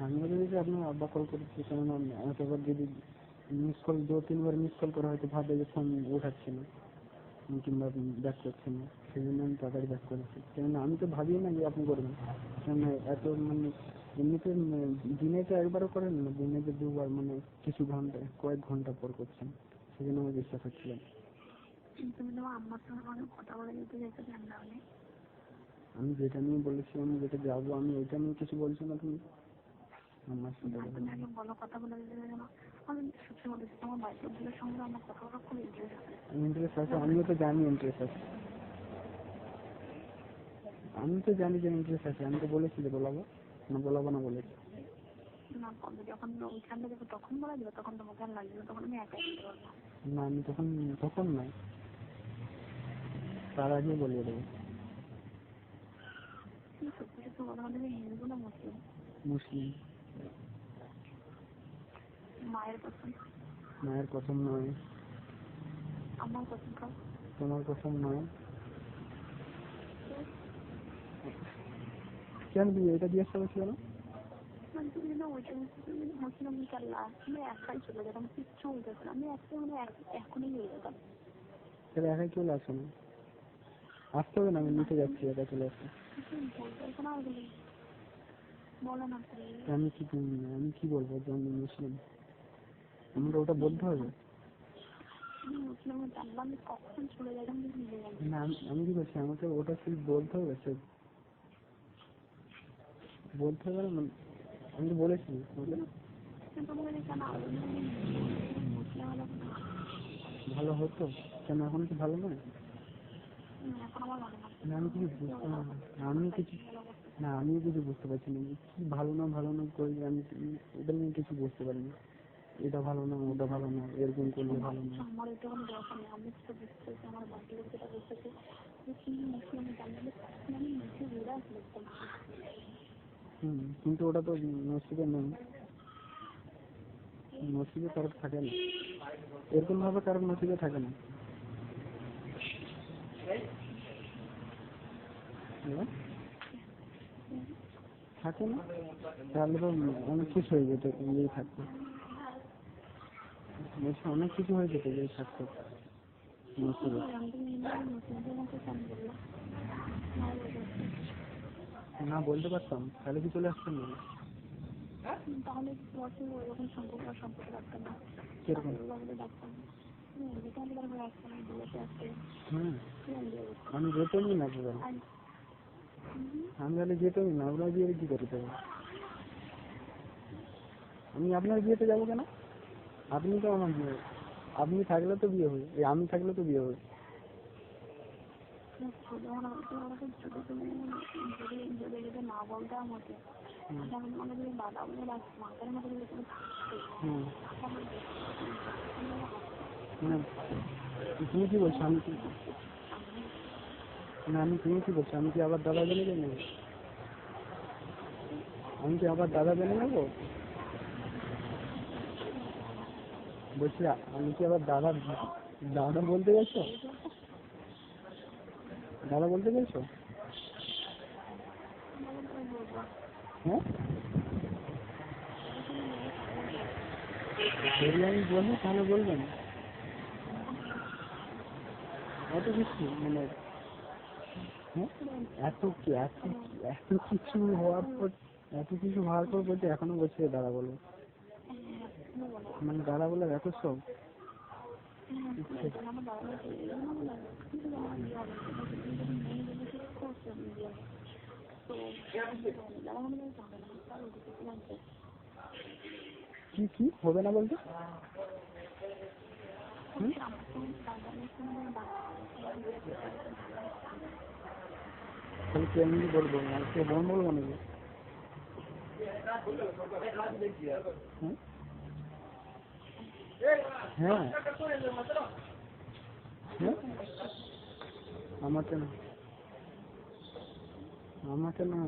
আমিও যদি আপনার আব্বা কল করেছি, কেননা আমাকে এবার যদি মিস কল 2-3 বার মিস কল করা হয়তো ভাবে যে ফোন উঠাচ্ছে না কিংবা ব্যাক করছে না, সেই জন্য আমি তাড়াতাড়ি ব্যাক করেছি। কেননা আমি তো ভাবি না যে আপনি করবেন, কেননা এত মানে এমনিতে দিনে তো একবারও করেন না, দিনে যে 2 বার মানে কিছু ঘন্টা কয়েক ঘন্টা পর করছেন, সেই জন্য আমার বিশ্বাস হচ্ছিল। আমি যেটা নিয়ে বলেছি, আমি যেটা যাবো, আমি ওইটা নিয়ে কিছু বলছি না। তুমি আমার সাথে ইন্টারেস্ট আছে, আমিও তো জানি ইন্টারেস্ট আছে, আমি তো জানি যে ইন্টারেস্ট আছে। আমি তো বলেছি যে বলাবো না বলেছি না, আমি তখন নয়, তার আগে বলিয়ে দেবো। মুসলিম। মায়ের কসম নয়, তোমার কসম নয়। কেন তুমি এটা জিজ্ঞাসা করছিল না? একাই চলে আসো না, আসতে হবে না, আমি নিতে যাচ্ছি, একা চলে আসো। আমি কি বলবো যে আমি মুসলিম? আমাকে ওটা বলতে হবে না? আমি কি করছি? আমাকে ওটা শুধু বলতে হবে, সে বলতে হবে না? আমি তো বলেছি ভালো হতো, কেন এখন কি ভালো নয়? আমি কিছু বুঝতে পারছি না, কি ভালো না করে আমি এটা নিয়ে কিছু বুঝতে পারিনি। এটা ভালো না, ওটা ভালো না, এরকম করলে ভালো না। কিন্তু ওটা তো নসিবে নেই, নসিবে কারোর থাকে না, এরকম ভাবে কারোর নসিবে থাকে না। থাকে না, তাহলে তো অনেক কিছু হয়ে যেত ইয়েই থাকতো, অনেক কিছু হয়ে যেত যে থাকতো নসিবে। না বলতে পারতাম, তাহলে কি চলে আসতাম না? কিরকম? আমি যেতামই না, আমি তাহলে যেতামই না। আপনার বিয়ে কি করতে হবে? আমি আপনার বিয়েতে যাবো কেন? আপনি তো আমার বিয়ে, আপনি থাকলে তো বিয়ে হবে, আমি থাকলে তো বিয়ে হবে। তুমি কি বলছো? তুমি কি বলছো? আমি কি আবার দাদা বেনে নেবো? বলছি আমি কি আবার দাদা বলতে গেছো? দাদা বলতে গেছো? হ্যাঁ, যদি আমি বলি তাহলে বলবেন এত কিছু মানে এত কিছু হওয়ার পর বলতে এখনো বলছে দাদা বলবো, মানে দাদা বলার এত সব। কি হবে না বলতে? তাহলে কি আমি বলবো না? কে বলবো নাকি? হ্যাঁ, আমাকে না